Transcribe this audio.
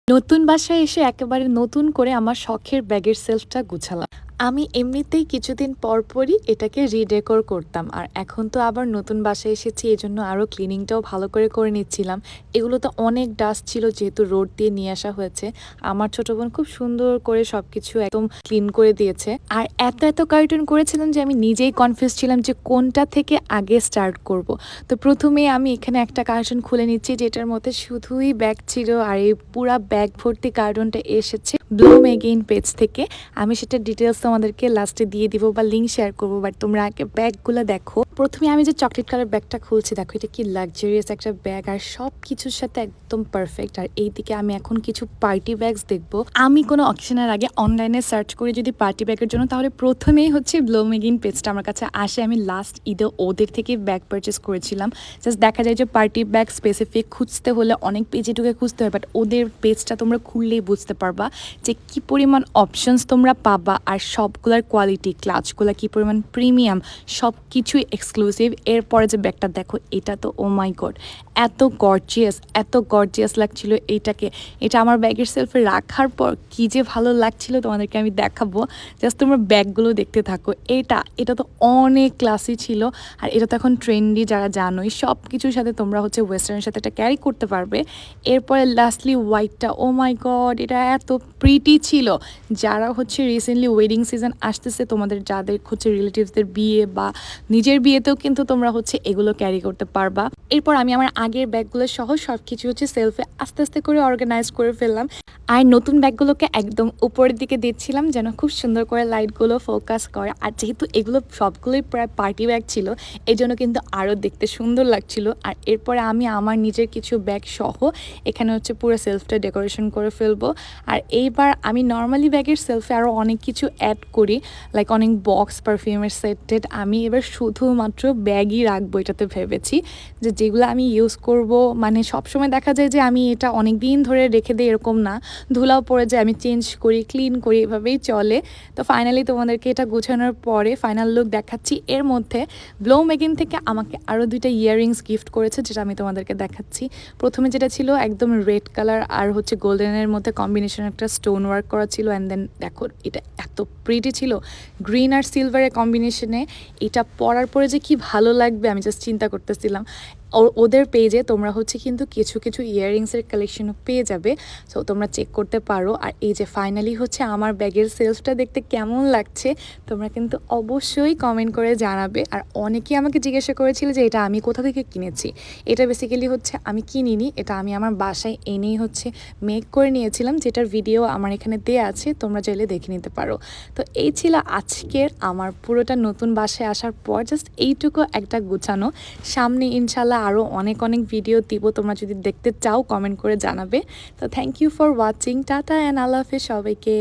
নতুন বাসায় এসে একেবারে নতুন করে আমার শখের ব্যাগের সেলফটা গুছালাম। আমি এমনিতেই কিছুদিন পরপরই এটাকে রিডেকোর করতাম। আর এখন তো আবার নতুন বাসায় এসেছি, এজন্য আরও ক্লিনিংটাও ভালো করে নিচ্ছিলাম। এগুলোতে অনেক ডাস্ট ছিল যেহেতু রোড দিয়ে নিয়ে আসা হয়েছে। আমার ছোট বোন খুব সুন্দর করে সবকিছু একদম ক্লিন করে দিয়েছে। আর এত কার্টুন করেছিলাম যে আমি নিজেই কনফিউজ ছিলাম যে কোনটা থেকে আগে স্টার্ট করব। তো প্রথমেই আমি এখানে একটা কার্টুন খুলে নিচ্ছি যেটার মধ্যে শুধুই ব্যাগ ছিল, আর এই পুরা ব্যাগ ভর্তি কার্টুনটা এসেছে ব্লুম এগেইন পেজ থেকে। আমি সেটা ডিটেলস তোমাদেরকে লাস্টে দিয়ে দিব বা লিঙ্ক শেয়ার করবো, বাট তোমরা আগে ব্যাগগুলো দেখো। প্রথমে আমি যে চকলেট কালার ব্যাগটা খুলছি, দেখো এটা কি লাক্সারিয়াস একটা ব্যাগ আর সব কিছুর সাথে একদম পারফেক্ট। আর এইদিকে আমি এখন কিছু পার্টি ব্যাগস দেখবো। আমি কোনো অকেশনের আগে অনলাইনে সার্চ করি যদি পার্টি ব্যাগের জন্য, তাহলে প্রথমেই হচ্ছে ব্লুম এগেইন পেজটা আমার কাছে আসে। আমি লাস্ট ঈদে ওদের থেকে ব্যাগ পারচেস করেছিলাম। জাস্ট দেখা যায় যে পার্টি ব্যাগ স্পেসিফিক খুঁজতে হলে অনেক পেজে ঢুকে খুঁজতে হয়, বাট ওদের পেজটা তোমরা খুললেই বুঝতে পারবা যে কি পরিমাণ অপশনস তোমরা পাবা আর সবগুলোর কোয়ালিটি, ক্লাচগুলো কি পরিমাণ প্রিমিয়াম, সব কিছুই এক্সক্লুসিভ। এরপরে যে ব্যাগটা দেখো, এটা তো ও মাই গড, এত গর্জিয়াস লাগছিল এইটাকে। এটা আমার ব্যাগের সেলফে রাখার পর কি যে ভালো লাগছিল তোমাদেরকে আমি দেখাবো, জাস্ট তোমরা ব্যাগগুলো দেখতে থাকো। এটা তো অনেক ক্লাসি ছিল, আর এটা তো এখন ট্রেন্ডি, যারা জানোই সব কিছুর সাথে তোমরা হচ্ছে ওয়েস্টার্নের সাথে এটা ক্যারি করতে পারবে। এরপরে লাস্টলি হোয়াইটটা, ও মাই গড, এটা এত প্রিটি ছিল। যারা হচ্ছে রিসেন্টলি ওয়েডিং সিজন আসতেছে, তোমাদের যাদের হচ্ছে রিলেটিভসদের বিয়ে বা নিজের বিয়েতেও কিন্তু তোমরা হচ্ছে এগুলো ক্যারি করতে পারবা। এরপর আমি আমার আগের ব্যাগগুলো সহ সব কিছু হচ্ছে সেলফে আস্তে আস্তে করে অর্গানাইজ করে ফেললাম। আর নতুন ব্যাগগুলোকে একদম উপরের দিকে দিচ্ছিলাম যেন খুব সুন্দর করে লাইটগুলো ফোকাস করে। আর যেহেতু এগুলো সবগুলোই প্রায় পার্টি ব্যাগ ছিল, এই জন্য কিন্তু আরও দেখতে সুন্দর লাগছিল। আর এরপরে আমি আমার নিজের কিছু ব্যাগ সহ এখানে হচ্ছে পুরো সেলফটা ডেকোরেশন করে ফেলবো। আর এইবার আমি নর্মালি ব্যাগের সেলফে আরও অনেক কিছু অ্যাড করি, লাইক অনেক বক্স, পারফিউমের সেটেড। আমি এবার শুধুমাত্র ব্যাগই রাখবো এটাতে ভেবেছি, যে যেগুলো আমি ইউজ করব। মানে সবসময় দেখা যায় যে আমি এটা অনেক দিন ধরে রেখে দিই, এরকম না, ধুলাও পড়ে যায়, আমি চেঞ্জ করি, ক্লিন করি, এভাবেই চলে। তো ফাইনালি তোমাদেরকে এটা গুছানোর পরে ফাইনাল লুক দেখাচ্ছি। এর মধ্যে ব্লুম এগেইন থেকে আমাকে আরও 2টা ইয়াররিংস গিফট করেছে, যেটা আমি তোমাদেরকে দেখাচ্ছি। প্রথমে যেটা ছিল একদম রেড কালার আর হচ্ছে গোল্ডেনের মধ্যে কম্বিনেশন একটা স্টোন ওয়ার্ক করা ছিল, অ্যান্ড দেন দেখো এটা এত প্রিটি ছিল গ্রিন আর সিলভারের কম্বিনেশনে। এটা পরার পরে যে কি ভালো লাগবে আমি জাস্ট চিন্তা করতেছিলাম। ওদের পেজে তোমরা হচ্ছে কিন্তু কিছু ইয়াররিংসের কালেকশনও পেয়ে যাবে, সো তোমরা চেক করতে পারো। আর এই যে ফাইনালি হচ্ছে আমার ব্যাগের সেলফটা দেখতে কেমন লাগছে তোমরা কিন্তু অবশ্যই কমেন্ট করে জানাবে। আর অনেকেই আমাকে জিজ্ঞাসা করেছিল যে এটা আমি কোথা থেকে কিনেছি। এটা বেসিক্যালি হচ্ছে আমি কিনিনি, এটা আমি আমার বাসায় এনেই হচ্ছে মেক করে নিয়েছিলাম, যেটার ভিডিও আমার এখানে দেয়া আছে, তোমরা চাইলে দেখে নিতে পারো। তো এই ছিল আজকের আমার পুরোটা নতুন বাসায় আসার পর জাস্ট এইটুকু একটা গুছানো। সামনে ইনশাল্লাহ আরও অনেক ভিডিও দিব, তোমরা যদি দেখতে চাও কমেন্ট করে জানাবে। তো thank you for watching, tata and আল্লাহ হাফেজ সবাইকে।